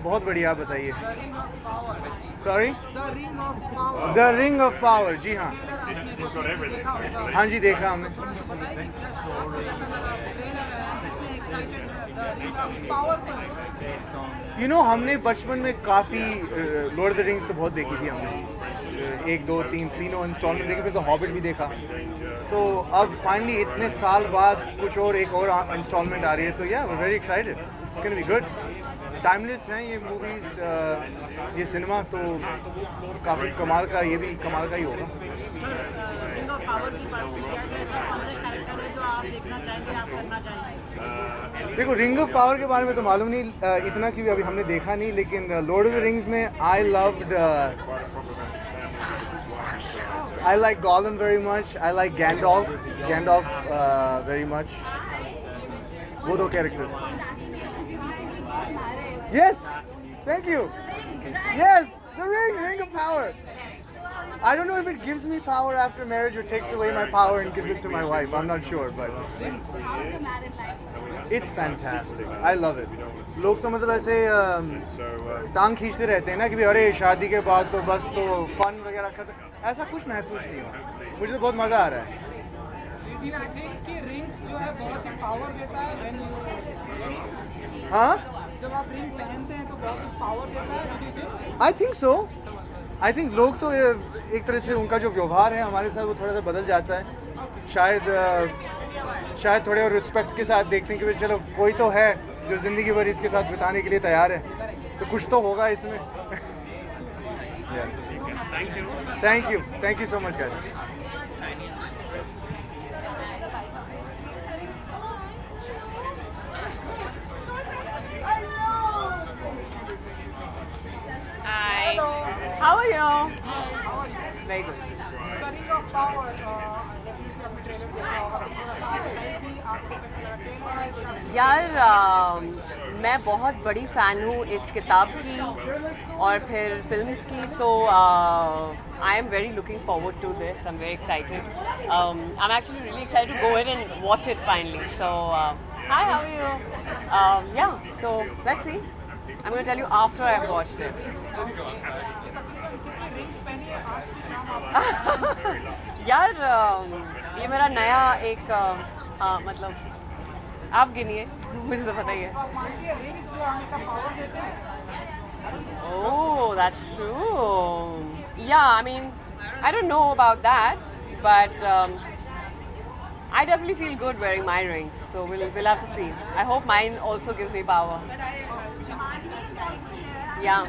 बहुत बढ़िया, आप बताइए। Sorry, the ring of power, जी हाँ। हाँ जी, देखा हमने। हमने बचपन में काफ़ी लॉर्ड ऑफ द रिंग्स तो बहुत देखी थी हमने, एक दो तीन तीनों इंस्टॉलमेंट देखे, फिर तो हॉबिट भी देखा। सो अब फाइनली इतने साल बाद कुछ और एक और इंस्टॉलमेंट आ रही है, तो yeah we very excited, it's gonna be good. Timeless हैं ये मूवीज़, ये सिनेमा तो काफ़ी कमाल का, ये भी कमाल का ही होगा। देखो, रिंग ऑफ पावर के बारे में तो मालूम नहीं इतना, क्योंकि अभी हमने देखा नहीं, लेकिन लॉर्ड ऑफ द रिंग्स में I like Gollum very much, I like Gandalf very much, वो दो characters. Yes, thank you. Yes, the ring of power. I don't know if it gives me power after marriage or takes away my power and gives it to my wife. I'm not sure, but it's fantastic. I love it. लोग तो मतलब ऐसे टांग खींचते रहते हैं ना कि अरे शादी के बाद तो बस तो फन वगैरह खत्म, ऐसा कुछ महसूस नहीं हुआ। मुझे तो बहुत मज़ा आ रहा है। हाँ, जब आप रिंग पहनते हैं तो बहुत पावर देता है। I think so. I think लोग तो एक तरह से उनका जो व्यवहार है हमारे साथ वो थोड़ा सा बदल जाता है। शायद थोड़े और रिस्पेक्ट के साथ देखते हैं कि भाई चलो कोई तो है जो ज़िंदगी भर इसके साथ बिताने के लिए तैयार है, तो कुछ तो होगा इसमें। Thank you so much guys. How are you? Very good. यार मैं बहुत बड़ी फ़ैन हूँ इस किताब की और फिर फिल्म्स की, तो I am very looking forward to this. I am very excited. I am actually really excited to go in and watch it finally. So hi, how are you? Yeah, so let's see. I'm going to tell you after I've watched it. यार ये मेरा नया एक मतलब आप गिनिए, मुझे तो पता ही है। Oh, that's true. Yeah, I mean, I don't know about that, but I definitely feel good wearing my rings. So we'll have to see. I hope mine also gives me power. Yeah.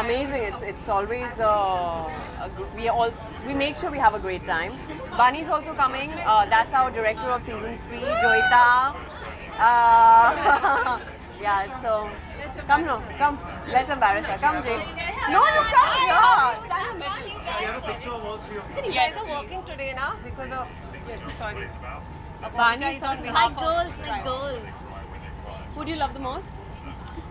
Amazing. It's always we make sure we have a great time. Bunny's also coming. That's our director of season 3, Joita. Yeah. So come. Let's embarrass her. Come, Jay. No, you come here. Stand in the middle. You have a picture of all three of them. You guys are working today now because of. Yes, sorry. Barney is on behalf of my girls. Who do you love the most?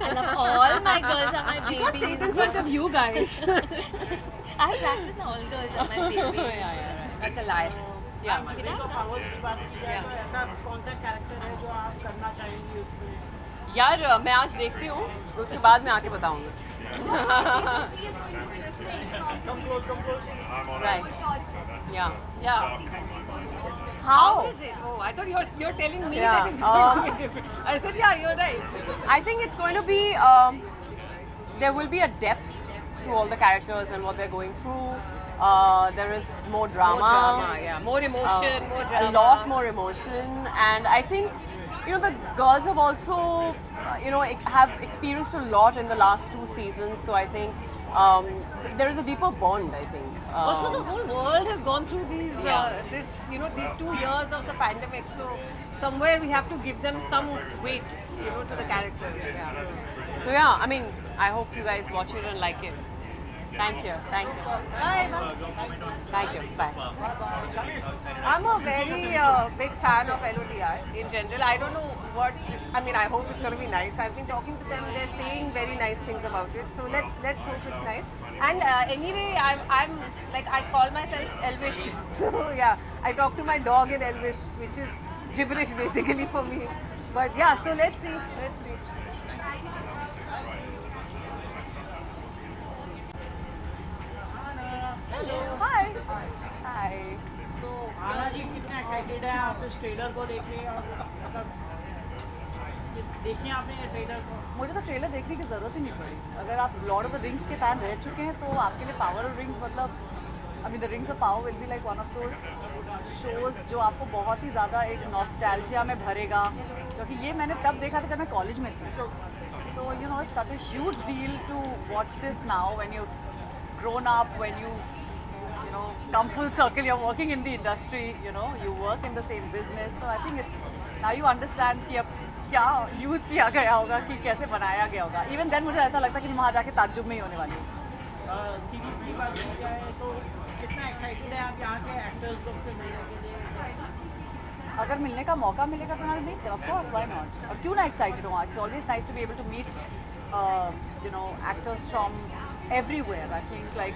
I love all my girls are my You can't say it in babies. front of you guys. I practice now, all girls are my babies. yeah, right. That's a lie. Yeah. यार मैं आज देखती हूँ, उसके बाद मैं आके बताऊँगी। Right. Yeah. How is it? Oh, I thought you're telling me that it's going to be different. I said, yeah, you're right. I think it's going to be there will be a depth to all the characters and what they're going through. There is more drama. More emotion, more drama. A lot more emotion, and I think the girls have also have experienced a lot in the last 2 seasons. So I think there is a deeper bond, I think. Also, the whole world has gone through these 2 years of the pandemic. So somewhere we have to give them some weight, to the characters. So yeah, I mean, I hope you guys watch it and like it. Thank you. Bye. Thank you. Bye. I'm a very big fan of LOTR in general. I don't know what is, I mean, I hope it's going to be nice. I've been talking to them. They're saying very nice things about it. So let's hope it's nice. And anyway, I'm like, I call myself Elvish. So yeah, I talk to my dog in Elvish, which is gibberish basically for me. But yeah, so let's see. Let's see. Hello. Hi. Hi. तो आना जी कितने excited है आप इस trailer को देख के और मतलब देखिए आपने ये ट्रेलर को मुझे तो ट्रेलर देखने की ज़रूरत ही नहीं पड़ी। अगर आप लॉर्ड ऑफ द रिंग्स के फ़ैन रह चुके हैं तो आपके लिए पावर ऑफ रिंग्स मतलब I mean the rings of power will be like one of those shows जो आपको बहुत ही ज़्यादा एक नॉस्टैल्जिया में भरेगा, क्योंकि ये मैंने तब देखा था जब मैं कॉलेज में थी। So you know it's such a huge deal to watch this now when you grown up, when you know come full circle, you're working in the industry, you know, you work in the same business, so I think it's now you understand कि अब क्या use किया गया होगा, कि कैसे बनाया गया होगा। इवन देन मुझे ऐसा लगता है कि मैं वहाँ जाके ताज्जुब में ही होने वाली हूँ। सीरीज की बात की जाए तो कितना एक्साइटेड है आप यहाँ के एक्टर्स लोग से मिलने के लिए? अगर मिलने का मौका मिलेगा तो मैं meet of course, why not. और क्यों ना एक्साइटेड हूँ, it's always nice to be able to meet you know actors from everywhere. I think like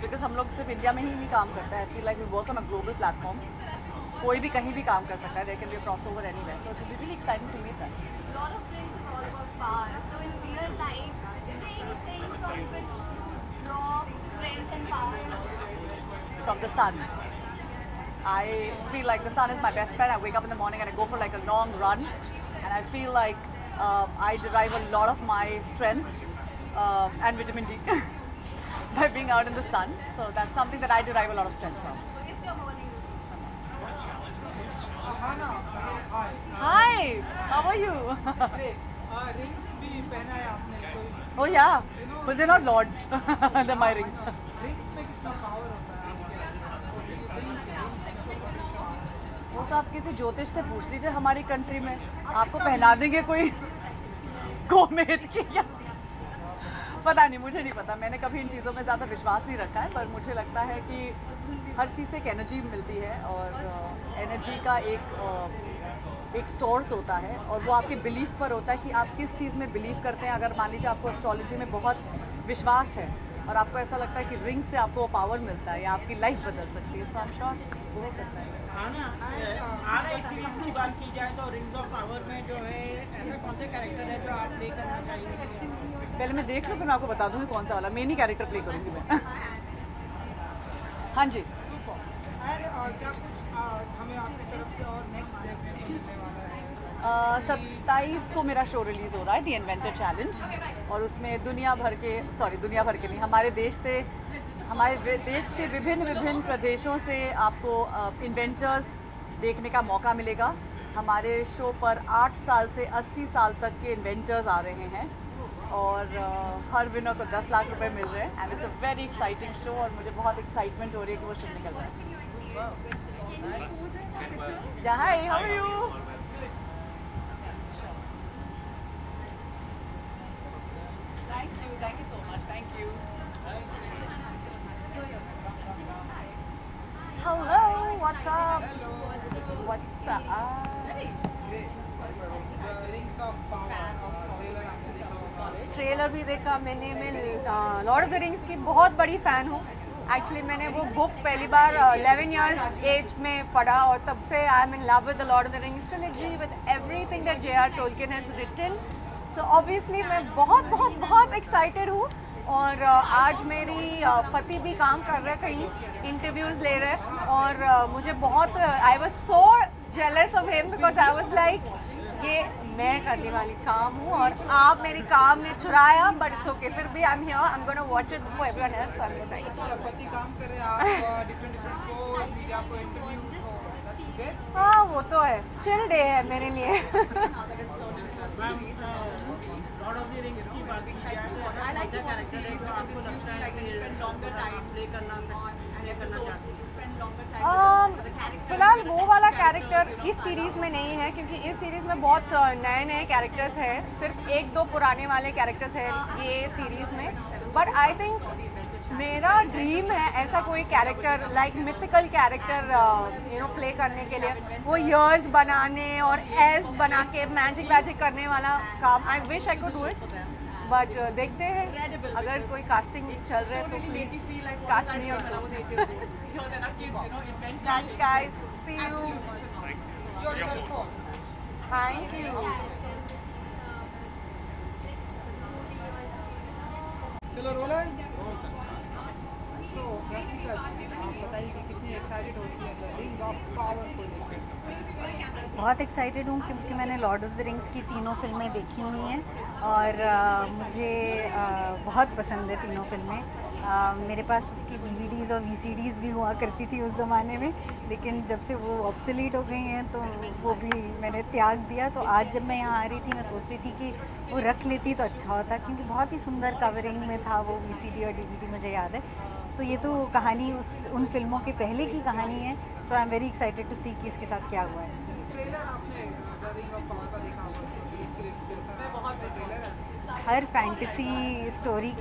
because हम लोग सिर्फ इंडिया में ही नहीं काम करते हैं। I feel like we work on a global platform. कोई भी कहीं भी काम कर सकता है, there can be a crossover anywhere, so it will be really exciting to meet that. Lot of things is all about power. So in real life, is there anything from which you draw strength and power? From the sun. I feel like the sun is my best friend. I wake up in the morning and I go for like a long run, and I feel like I derive a lot of my strength and vitamin D by being out in the sun. So that's something that I derive a lot of strength from. It's your morning routine. Hi, how are you? Rings भी पहना है आपने तो Oh yeah, but they're not lords. They're my rings. Rings में कितना power होता है वो तो आप किसी ज्योतिष से पूछ लीजिए हमारी कंट्री में, आपको पहना देंगे कोई गोमेद की या पता नहीं, मुझे नहीं पता। मैंने कभी इन चीज़ों में ज़्यादा विश्वास नहीं रखा है, पर मुझे लगता है कि हर चीज़ से एक एनर्जी मिलती है, और एनर्जी का एक सोर्स होता है, और वो आपके बिलीफ पर होता है कि आप किस चीज़ में बिलीव करते हैं। अगर मान लीजिए आपको एस्ट्रोलॉजी में बहुत विश्वास है और आपको ऐसा लगता है कि रिंग से आपको पावर मिलता है या आपकी लाइफ बदल सकती है, सो आई एम श्योर वो हो सकता है। आना इस सीरीज की बात की जाए तो रिंग्स ऑफ पावर में जो है ऐसे कौन से कैरेक्टर है जो आप प्ले करना चाहिए? पहले मैं देख लूँ, फिर मैं आपको बता दूँगी कौन सा वाला मेन ही कैरेक्टर प्ले करूँगी मैं। हाँ जी, और क्या कुछ हमें आपकी तरफ से और नेक्स्ट देखने को मिलने वाला है? 27 को मेरा शो रिलीज़ हो रहा है, द इन्वेंटर चैलेंज, और उसमें दुनिया भर के नहीं, हमारे देश के विभिन्न प्रदेशों से आपको इन्वेंटर्स देखने का मौका मिलेगा। हमारे शो पर 8 साल से 80 साल तक के इन्वेंटर्स आ रहे हैं, और हर विनर को 10 लाख रुपए मिल रहे हैं, and it's a very exciting show, और मुझे बहुत एक्साइटमेंट हो रही है कि वो शो निकल रहा है। या hi, how are you? Thank you so much. Thank you. Hello, what's up? What's up? Rings of power trailer भी देखा मैंने। मैं लॉर्ड ऑफ द रिंग्स की बहुत बड़ी फ़ैन हूँ। एक्चुअली मैंने वो बुक पहली बार 11 इयर्स एज में पढ़ा, और तब से I am in love with the Lord of the Rings trilogy, with everything that J.R. Tolkien has written. So obviously मैं बहुत एक्साइटेड हूँ, और आज मेरी पति भी काम कर रहे हैं, कहीं इंटरव्यूज़ ले रहे हैं, और मुझे बहुत I was so jealous of him because I was like ये मैं करने वाली काम हूँ और आप मेरी काम ने चुराया, बट इट्स ओके, फिर भी I am here, I am gonna watch it before everyone else, so I am excited. पति काम कर रहे हैं आप डिफरेंट को मीडिया को इंटरव्यू। हाँ वो तो है, चिल डे है मेरे लिए। लॉर्ड ऑफ द रिंग्स की बात की जाए तो ऐसा कौन सा कैरेक्टर है जो आपको लगता है कि लॉन्गर टाइम प्ले करना चाहती है? फिलहाल वो वाला कैरेक्टर इस सीरीज़ में नहीं है, क्योंकि इस सीरीज़ में बहुत नए कैरेक्टर्स हैं, सिर्फ 1-2 पुराने वाले कैरेक्टर्स हैं ये सीरीज़ में। बट आई थिंक मेरा ड्रीम है ऐसा कोई character like mythical character play करने के लिए, वो ईयर्स बनाने और एल्फ बना के मैजिक करने वाला काम। I wish I could do it, but देखते हैं अगर कोई कास्टिंग चल रहा है तो please cast me also. Thanks guys, see you, thank you. चलो रोलन। सो रसिका, आप बताइए कि कितनी एक्साइटेड होती है द रिंग ऑफ पावर को लेकर? बहुत एक्साइटेड हूँ क्योंकि मैंने लॉर्ड ऑफ द रिंग्स की तीनों फिल्में देखी हुई हैं और मुझे बहुत पसंद है तीनों फिल्में। मेरे पास उसकी DVDs और VCDs भी हुआ करती थी उस ज़माने में, लेकिन जब से वो ऑब्सोलीट हो गई हैं तो वो भी मैंने त्याग दिया। तो आज जब मैं यहाँ आ रही थी मैं सोच रही थी कि वो रख लेती तो अच्छा होता, क्योंकि बहुत ही सुंदर कवरिंग में था वो VCD और DVD, मुझे याद है। सो ये तो कहानी उन फिल्मों के पहले की कहानी है। So I am very excited to see कि इसके साथ क्या हुआ है। ट्रेलर आपने द रिंग ऑफ पावर का देखा होगा, तो इसके लिए बहुत ट्रेलर है। हर फैंटेसी स्टोरी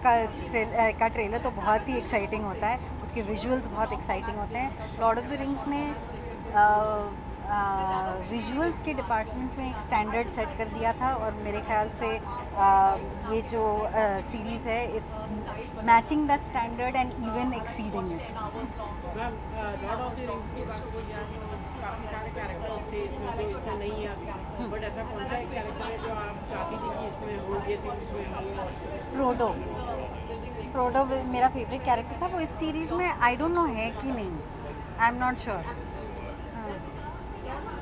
का ट्रेलर तो बहुत ही एक्साइटिंग होता है, उसके विजुअल्स बहुत एक्साइटिंग होते हैं। लॉर्ड ऑफ द रिंग्स ने विजुअल्स के डिपार्टमेंट में एक स्टैंडर्ड सेट कर दिया था और मेरे ख्याल से ये जो सीरीज़ है it's matching that standard and even exceeding it. Ma'am, Lord of the rings की बात हो जाए तो काफ़ी सारे कैरेक्टर्स थे इसमें जो इसमें नहीं आते, बट ऐसा कौन सा एक कैरेक्टर है जो आप चाहती थी कि इसमें हो, ये सीरीज में हो? फ्रोडो मेरा फेवरेट कैरेक्टर था। वो इस सीरीज़ में आई डोंट नो है कि नहीं, I am not sure.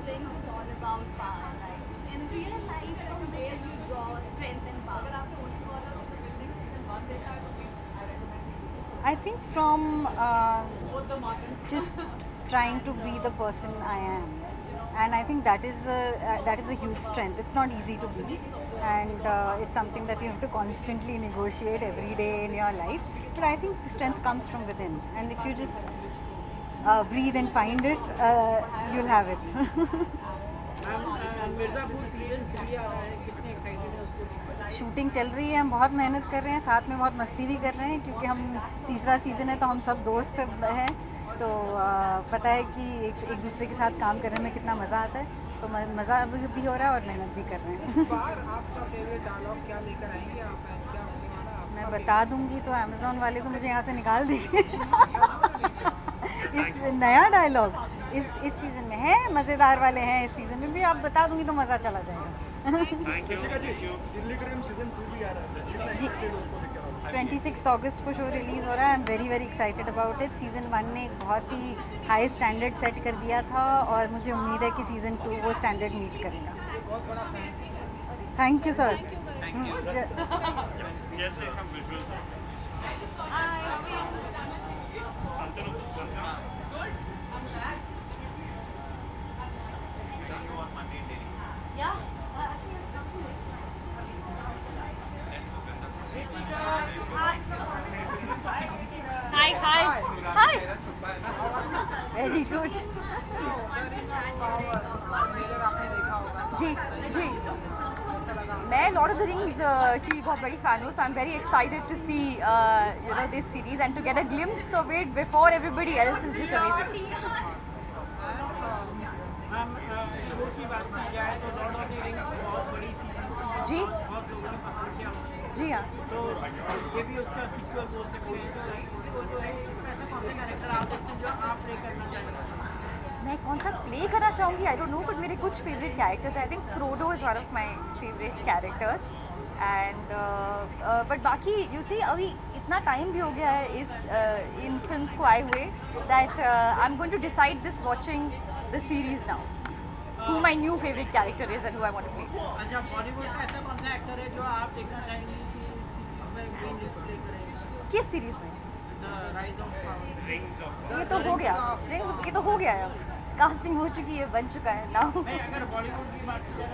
Rings is all about power, right? In real life, from where you draw strength and power. I think from just trying to be the person I am, and I think that is a huge strength. It's not easy to be, and it's something that you have to constantly negotiate every day in your life. But I think the strength comes from within, and if you just breathe and find it, you'll have it. Mirzapur season 3 आ रहा है, कितने excited है उसको लेकर? Shooting चल रही है, हम बहुत मेहनत कर रहे हैं, साथ में बहुत मस्ती भी कर रहे हैं, क्योंकि हम तीसरा सीज़न है तो हम सब दोस्त हैं, तो पता है कि एक दूसरे के साथ काम करने में कितना मज़ा आता है। तो मज़ा भी हो रहा है और मेहनत भी कर रहे हैं। इस बार आपका फेवरेट डायलॉग क्या लेकर आएंगे आप? क्या होने वाला है मैं बता दूंगी तो अमेज़ॉन वाले तो मुझे यहाँ से निकाल देंगे। इस नया डायलॉग इस सीज़न में है, मज़ेदार वाले हैं इस सीज़न में भी। आप बता दूंगी तो मज़ा चला जाएगा। दिल्ली क्राइम सीजन 2 भी आ रहा है जी, 26 अगस्त को शो रिलीज़ हो रहा है। आई am very very excited about it. Season 1 ने एक बहुत ही हाई स्टैंडर्ड सेट कर दिया था और मुझे उम्मीद है कि सीज़न 2 वो स्टैंडर्ड मीट करेगा। Thank you sir. Hi. Very good. Trailer आपने देखा होगा, जी मैं लॉर्ड ऑफ द रिंग्स की बहुत बड़ी फ़ैन हूँ, so I am very excited to see this series and to get a glimpse of it before everybody else is just amazing. Ma'am show की बात की जाए तो लॉर्ड ऑफ द रिंग्स बहुत बड़ी सीरीज थी, जी बहुत लोगों ने पसंद किया उसको। जी हाँ, तो ये भी उसका सीक्वल बोल सकते हैं। तो जो है इसमें ऐसा कौन सा कैरेक्टर आप देखते हैं जो आप प्ले करना चाहेंगे? मैं कौन सा प्ले करना चाहूँगी आई डोंट नो, बट मेरे कुछ फेवरेट कैरेक्टर्स हैं। I think Frodo is one of my favourite characters and but बाकी यू सी अभी इतना टाइम भी हो गया है इन फिल्म्स को आए हुए that I am going to decide this watching the series now who my new favorite character is and who I want to play. अच्छा, बॉलीवुड का ऐसा कौन सा एक्टर है जो आप देखना चाहेंगे कि सीरीज में मेन रोल प्ले करें? किस सीरीज में? The rise of power. ये तो हो गया, रिंग्स ये तो हो गया है, कास्टिंग हो चुकी है, बन चुका है नाउ। नहीं, अगर बॉलीवुड की बात की जाए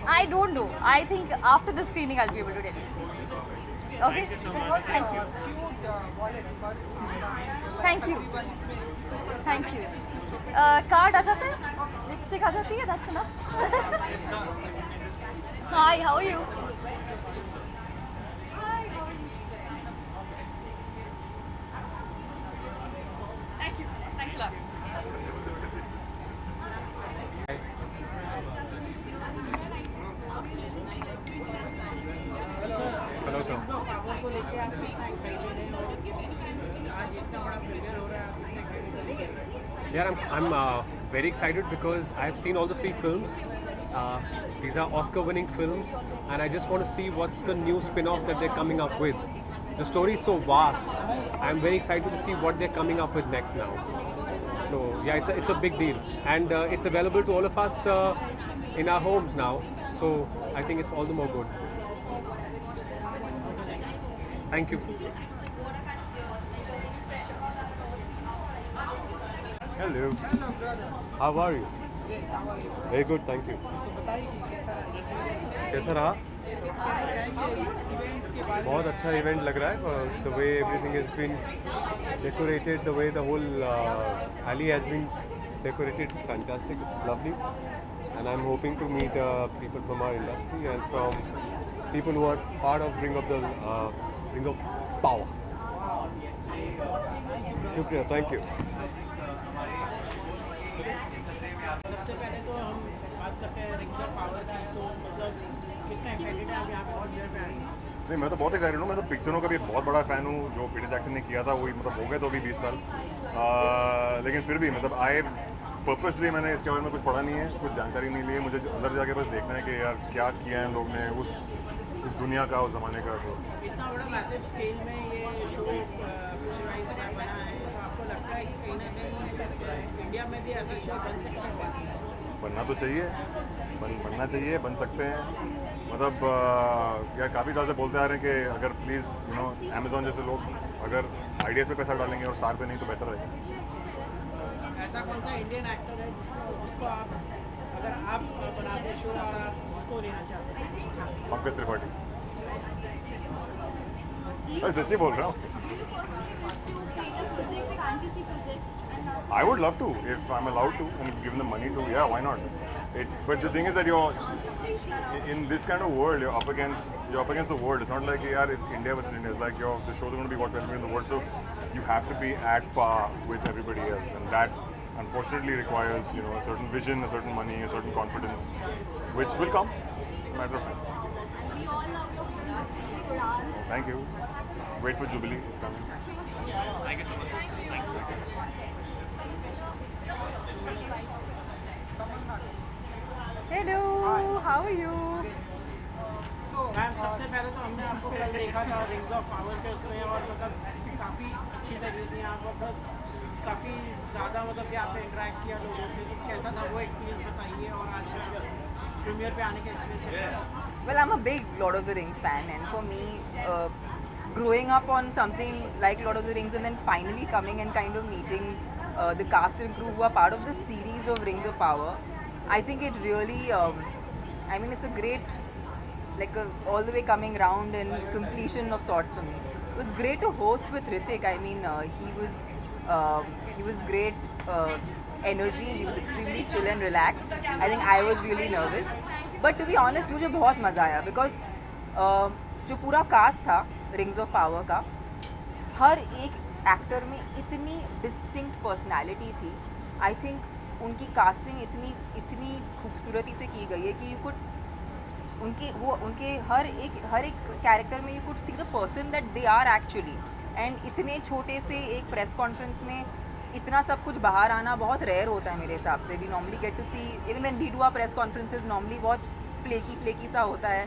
I don't know. I think after the screening I'll be able to tell you. Okay? Thank you. Thank you. Thank you. Card आ जाता है? लिपस्टिक आ जाती है? That's enough. Hi, how are you? लेके आप कितना एक्साइटेड हैं और आज इतना बड़ा प्रीमियर हो रहा है, आप कितना एक्साइटेड हैं? Yeah, I'm very excited because I've seen all the 3 films. These are Oscar-winning films, and I just want to see what's the new spin-off that they're coming up with. The story is so vast. I'm very excited to see what they're coming up with next now. So yeah, it's a big deal, and it's available to all of us in our homes now. So I think it's all the more good. Thank you. Hello. How are you? Very good, thank you. कैसा रहा? बहुत अच्छा event लग रहा है. The way everything has been decorated, the way the whole alley has been decorated, it's fantastic. It's lovely, and I'm hoping to meet people from our industry and from people who are part of Ring of Power. शुक्रिया, thank you. सबसे पहले तो हम बात करते हैं rings of power की, तो मतलब कितना एक्साइटेड है आप यहाँ पे बहुत देर में आए हैं? नहीं, मैं तो बहुत एक्साइटेड हूँ. मैं तो पिक्चरों का भी बहुत बड़ा फ़ैन हूँ. जो पीटर जैक्सन ने किया था वही मतलब हो गए तो अभी 20 साल. लेकिन फिर भी मतलब आए पर्पसली मैंने इसके बारे में कुछ पढ़ा नहीं है, कुछ जानकारी नहीं ली है. मुझे अंदर जाके बस देखना है कि यार क्या किया है लोग ने उस दुनिया का, उस ज़माने का. तो इतना बड़ा मैसिव स्केल में ये शो पिक्चराइज बना है, तो आपको लगता है कि कहीं ना कहीं इंडिया में भी ऐसा शो बन सकता है? बनना तो चाहिए, बनना चाहिए, बन सकते हैं. मतलब यार काफ़ी साल से बोलते आ रहे हैं कि अगर प्लीज़ अमेज़ॉन जैसे लोग अगर आइडियाज़ पे पैसा डालेंगे और स्टार पे नहीं तो बेटर रहेगा. ऐसा कौन सा इंडियन एक्टर है जिसको आप, अगर आप बनाते शो और आप उसको लेना चाहते हैं? पंकज त्रिपाठी. मैं सच्ची बोल रहा हूँ. I would love to if I'm allowed to and given the money to. Yeah, why not? But the thing is that you're in this kind of world. You're up against the world. It's not like yeah, it's India versus India. It's like the shows are going to be what's happening in the world. So you have to be at par with everybody else, and that unfortunately requires a certain vision, a certain money, a certain confidence, which will come. Matter of time. We all love the film, especially Udan. Thank you. Wait for Jubilee. It's coming. Hello, how are you? Ma'am सबसे पहले तो हमने आपको कल देखा था rings of power के उसमें, और मतलब काफ़ी अच्छी लगी थी आपको, बस काफ़ी ज़्यादा मतलब कि आपने इंटरेक्ट किया लोगों से, तो कैसा था वो एक्सपीरियंस बताइए. और आज प्रीमियर पे आने के experience. Well, I'm a big Lord of the Rings fan, and for me, growing up on something like Lord of the Rings and then finally coming and kind of meeting the cast and crew who are part of the series of Rings of Power, I think it really, I mean, it's a great, like all the way coming round and completion of sorts for me. It was great to host with Hrithik. I mean, he was great energy. He was extremely chill and relaxed. I think I was really nervous. But to be honest, मुझे बहुत मज़ा आया because जो पूरा cast था rings of power का, हर एक actor में इतनी डिस्टिंक्ट पर्सनालिटी थी. आई थिंक उनकी कास्टिंग इतनी खूबसूरती से की गई है कि यू कुड उनके हर एक कैरेक्टर में you could see the person that they are actually. And इतने छोटे से एक प्रेस कॉन्फ्रेंस में इतना सब कुछ बाहर आना बहुत रेयर होता है मेरे हिसाब से. We normally get to see, even when we do our press conferences, normally बहुत फ्लेकी सा होता है,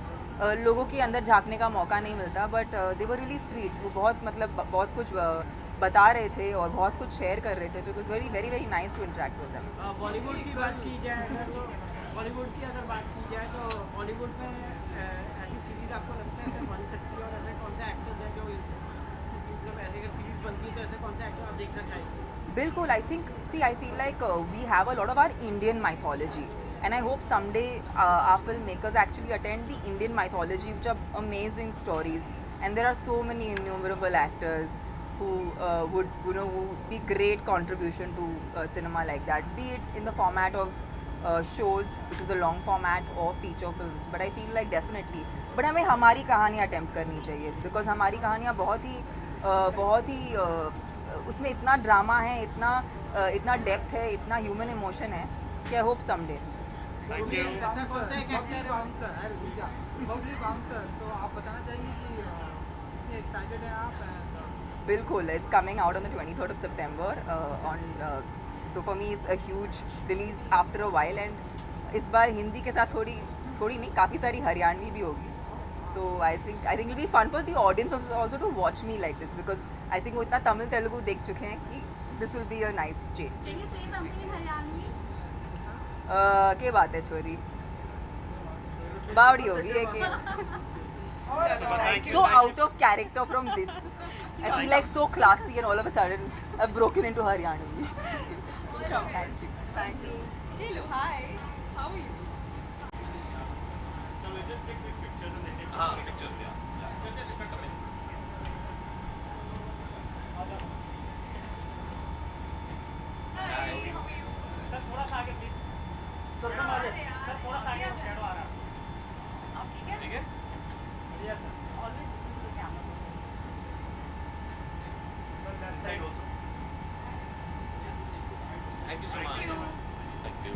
लोगों के अंदर झांकने का मौका नहीं मिलता. But they were really sweet. वो बहुत मतलब बहुत कुछ बता रहे थे और बहुत कुछ शेयर कर रहे थे, तो it was very very very nice to interact with them. Bollywood की बात की जाए तो बॉलीवुड की अगर बात की जाए तो बॉलीवुड में ऐसी सीरीज़ आपको लगता है ऐसे बन सकती है, और ऐसे कौन से एक्टर्स हैं जो मतलब ऐसे अगर सीरीज़ बनती है तो ऐसे कौन से एक्टर आप देखना चाहेंगे? बिल्कुल. I think see I feel like we have a lot of our Indian mythology, and I hope someday our filmmakers actually attend the Indian mythology, which are amazing stories, and there are so many innumerable actors who would be great contribution to cinema like that, be it in the format of shows, which is the long format, or feature films. But I feel like definitely, but हमें हमारी कहानियाँ attempt करनी चाहिए, because हमारी कहानियाँ बहुत ही उसमें इतना ड्रामा है, इतना डेप्थ है, इतना ह्यूमन इमोशन है कि आई होप समडे. ऐसा कौन सा एक एक्टर बाउंसर, सो आप बताना चाहिए कि कितने एक्साइटेड हैं आप? बिल्कुल, it's coming out on the 23rd of September so for me it's a huge release after a while and इस बार हिंदी के साथ थोड़ी नहीं काफ़ी सारी हरियाणवी भी होगी. So I think it'll be fun for the audience also to watch me like this because I think वो इतना तमिल तेलुगु देख चुके हैं कि this will be a nice change. Can you say something in Haryanvi? क्या बात है छोरी? बावड़ी होगी है कि so out of character from this. I feel like so classy and all of a sudden I've broken into Haryanvi. Thank you. Thanks. Hello, hi. How are you? थोड़ा सा आगे प्लीज. सर थोड़ा सा आगे शैडो आ रहा है. ठीक है. Yes, sir. Always listen to the camera. But that side also. Thank you so much. Thank you.